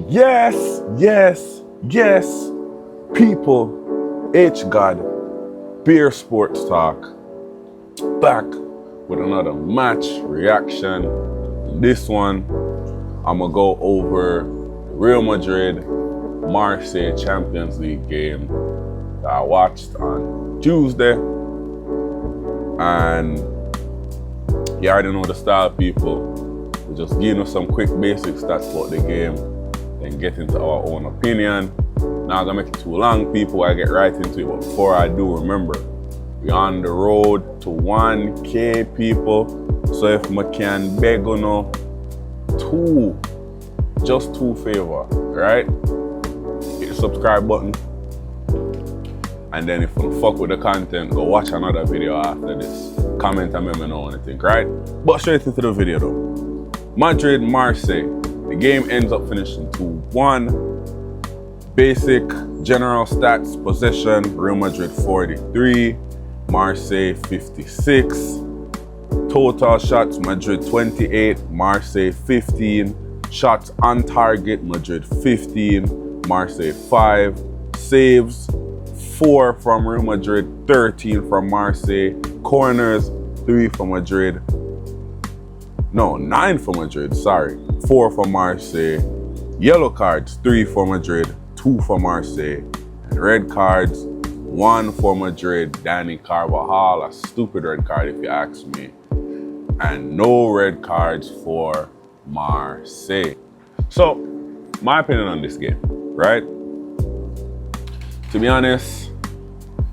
Yes, yes, yes, people, H-God, Beer Sports Talk, back with another match reaction. In this one, I'm gonna go over the Real Madrid Marseille Champions League game that I watched on Tuesday. And you already know the style, people. We'll just give you some quick basic stats about the game, then get into our own opinion. Not gonna make it too long, people. I get right into it, but before I do, remember, we're on the road to 1K, people. So if I can beg you know, just two favor, right? Hit the subscribe button. And then if you fuck with the content, go watch another video after this. Comment and let me know anything, right? But straight into the video though. Madrid, Marseille. The game ends up finishing 2-1. Basic general stats: possession, Real Madrid 43, Marseille 56. Total shots, Madrid 28, Marseille 15. Shots on target, Madrid 15, Marseille 5. Saves, 4 from Real Madrid, 13 from Marseille. Corners, 3 from Madrid. No, 9 for Madrid, sorry. 4 for Marseille. Yellow cards, 3 for Madrid, 2 for Marseille. And red cards, 1 for Madrid. Dani Carvajal, a stupid red card if you ask me. And no red cards for Marseille. So, my opinion on this game, right? To be honest,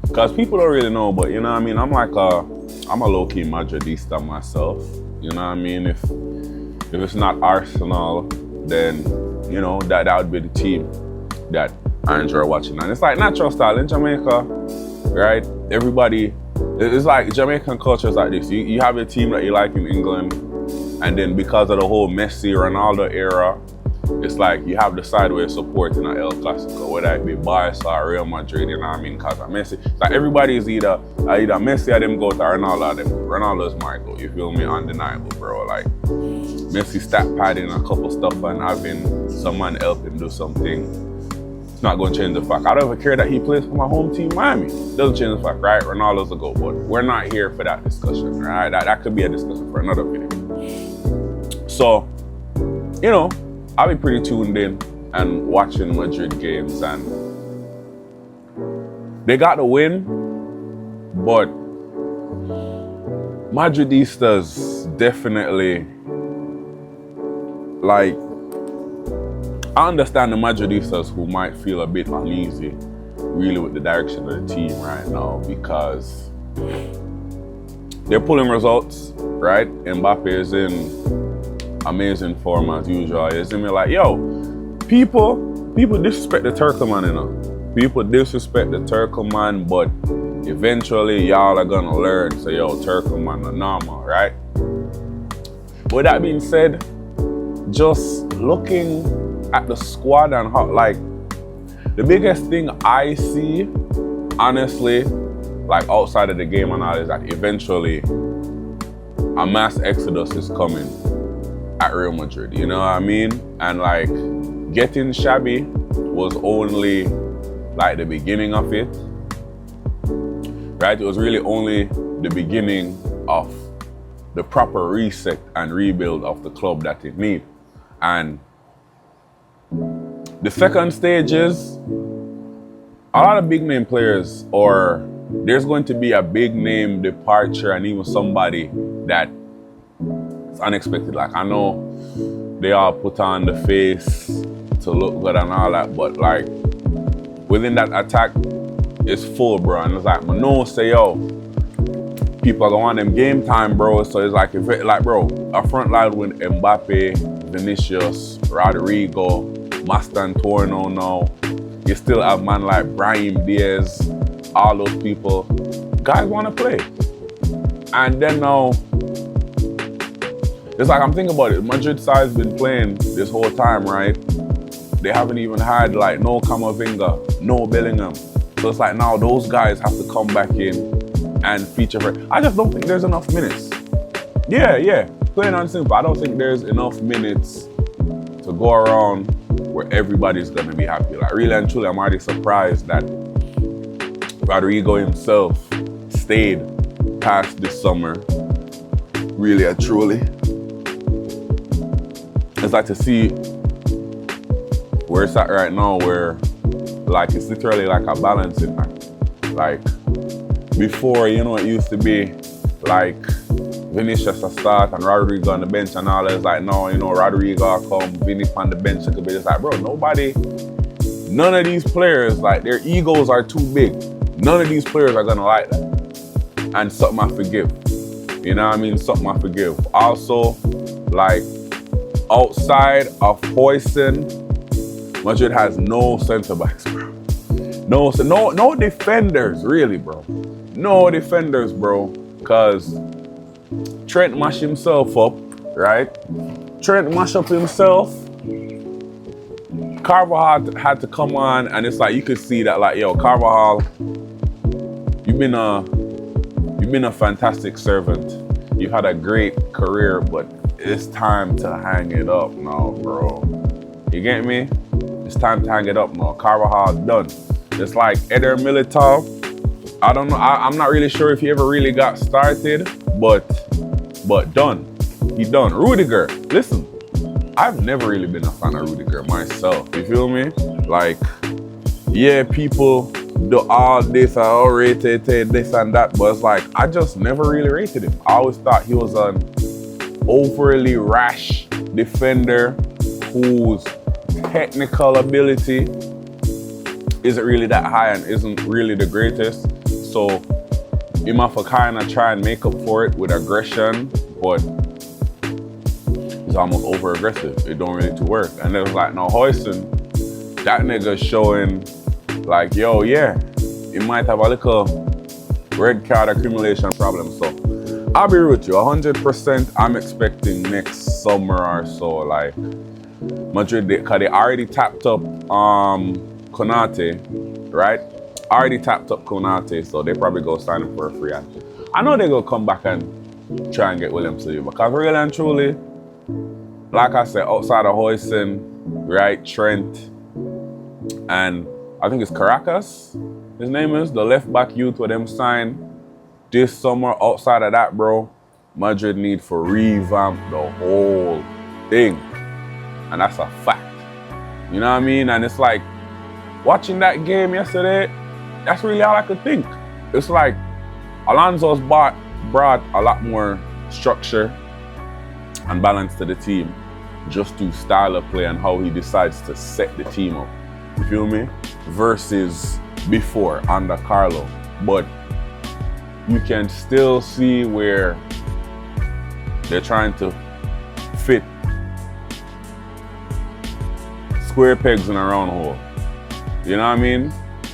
because people don't really know, but you know what I mean? I'm a low-key Madridista myself. You know what I mean? If it's not Arsenal, then, you know, that would be the team that I enjoy watching. And it's like natural style in Jamaica, right? Everybody, it's like Jamaican culture is like this. You have a team that you like in England, and then because of the whole Messi, Ronaldo era, it's like you have the side where you're supporting an El Clasico, whether it be Barca or Real Madrid, you know what I mean? Because of Messi. It's like everybody is either Messi or them go to Ronaldo or them. Ronaldo's my goal, you feel me? Undeniable, bro. Like, Messi stat padding a couple stuff and having someone help him do something, it's not going to change the fact. I don't even care that he plays for my home team, Miami. Doesn't change the fact, right? Ronaldo's a goal, but we're not here for that discussion, right? That could be a discussion for another video. So, you know, I'll be pretty tuned in and watching Madrid games, and they got the win, but Madridistas definitely, like, I understand the Madridistas who might feel a bit uneasy really with the direction of the team right now, because they're pulling results, right? Mbappe is in amazing form as usual. It's me like, yo, people disrespect the Turco man, you know. People disrespect the Turco man, but eventually y'all are gonna learn. So yo, Turco man are normal, right? With that being said, just looking at the squad and how, like, the biggest thing I see, honestly, like outside of the game and all, is that eventually a mass exodus is coming at Real Madrid, you know what I mean? And like, getting shabby was only like the beginning of it, right? It was really only the beginning of the proper reset and rebuild of the club that it needs. And the second stage is a lot of big name players, or there's going to be a big name departure, and even somebody that it's unexpected. Like, I know they all put on the face to look good and all that, but like, within that attack, it's full, bro. And it's like, Mano say, yo, people are gonna want them game time, bro. So it's like, if it, like, bro, a front line with Mbappe, Vinicius, Rodrigo, Mastantuono now. You still have man like Brahim Diaz, all those people. Guys want to play. And then now, it's like, I'm thinking about it. Madrid side's been playing this whole time, right? They haven't even had like no Camavinga, no Bellingham. So it's like now those guys have to come back in and feature for it. I just don't think there's enough minutes. Yeah, plain and simple. I don't think there's enough minutes to go around where everybody's gonna be happy. Like really and truly, I'm already surprised that Rodrigo himself stayed past this summer. Really and truly. It's like to see where it's at right now, where like it's literally like a balancing act. Like before, you know, it used to be like Vinicius a start and Rodrigo on the bench and all that. It's like, no, you know, Rodrigo come, Vinny on the bench. It could be just like, bro, none of these players, like their egos are too big. None of these players are gonna like that. And something I forgive. You know what I mean? Something I forgive. Also, like outside of Hoyson, Madrid has no centre backs, bro. No defenders, really, bro. No defenders, bro. Cause Trent mashed himself up, right? Trent mashed up himself. Carvajal had to come on, and it's like you could see that, like, yo, Carvajal, you've been a fantastic servant. You've had a great career, but it's time to hang it up now, bro. You get me? It's time to hang it up now. Carvajal done. It's like Eder Militao. I don't know. I'm not really sure if he ever really got started, but done. He done. Rudiger. Listen, I've never really been a fan of Rudiger myself. You feel me? Like, yeah, people do all this, I all rated this and that, but it's like I just never really rated him. I always thought he was an overly rash defender whose technical ability isn't really that high and isn't really the greatest. So he might kind of try and make up for it with aggression, but he's almost over aggressive. It don't really work. And it was like, no, Hoyson, that nigga showing like, yo, yeah, he might have a little red card accumulation problem. So I'll be real with you, 100% I'm expecting next summer or so, like Madrid, because they already tapped up Konate, right? Already tapped up Konate, so they probably go sign him for a free agent. I know they're gonna come back and try and get William Saliba, because really and truly, like I said, outside of Hoyson, right, Trent, and I think it's Caracas, his name is, the left back youth with them signed this summer. Outside of that, bro, Madrid need to revamp the whole thing. And that's a fact. You know what I mean? And it's like, watching that game yesterday, that's really all I could think. It's like, Alonso's brought a lot more structure and balance to the team, just through style of play and how he decides to set the team up. You feel me? Versus before under Carlo. But you can still see where they're trying to fit square pegs in a round hole. You know what I mean?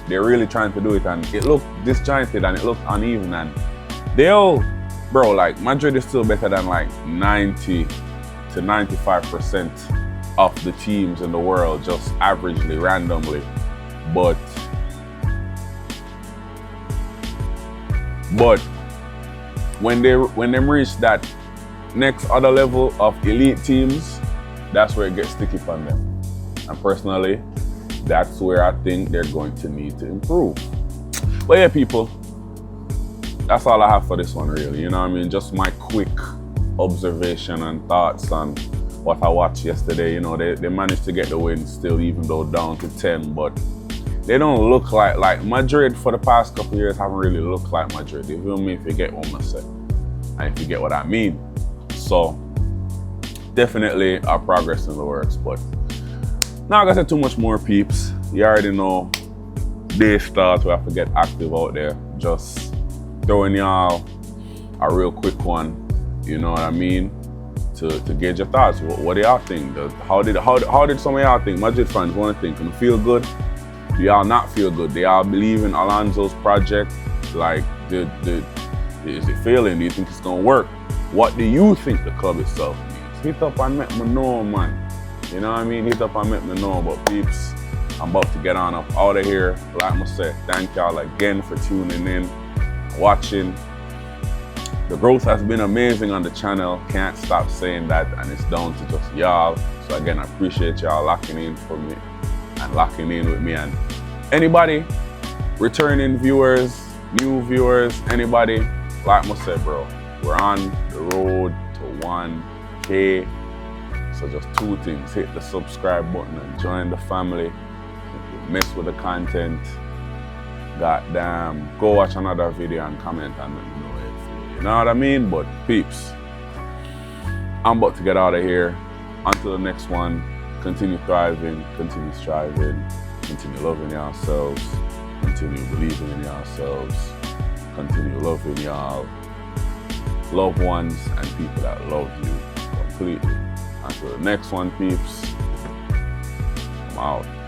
They're really trying to do it, and it looked disjointed and it looked uneven, and bro, like Madrid is still better than like 90 to 95% of the teams in the world, just averagely, randomly. But when they reach that next other level of elite teams, that's where it gets sticky for them. And personally, that's where I think they're going to need to improve. But yeah, people, that's all I have for this one, really. You know what I mean? Just my quick observation and thoughts on what I watched yesterday. You know, they managed to get the win still, even though down to 10, but they don't look like Madrid for the past couple of years haven't really looked like Madrid. You feel me? If you get what I say, and if you get what I mean. So definitely our progress in the works, but not gonna say too much more, peeps. You already know day starts, we have to get active out there. Just throwing y'all a real quick one, you know what I mean? To gauge your thoughts. What do y'all think? How did some of y'all think? Madrid fans want to think, can feel good? Do y'all not feel good? Do y'all believe in Alonso's project? Like, is it failing? Do you think it's gonna work? What do you think the club itself needs? Hit up and let me know, man. You know what I mean? Hit up and let me know. But peeps, I'm about to get on up out of here. Like I said, thank y'all again for tuning in, watching. The growth has been amazing on the channel. Can't stop saying that, and it's down to just y'all. So again, I appreciate y'all locking in for me and locking in with me. And anybody, returning viewers, new viewers, anybody, like I said, bro, we're on the road to 1K. So just two things: hit the subscribe button and join the family. If you mess with the content, goddamn, go watch another video and comment and let me know how you feel. You know what I mean? But peeps, I'm about to get out of here. Until the next one, continue thriving, continue striving, continue loving yourselves, continue believing in yourselves, continue loving y'all loved ones and people that love you completely. Until the next one, peeps, I'm out.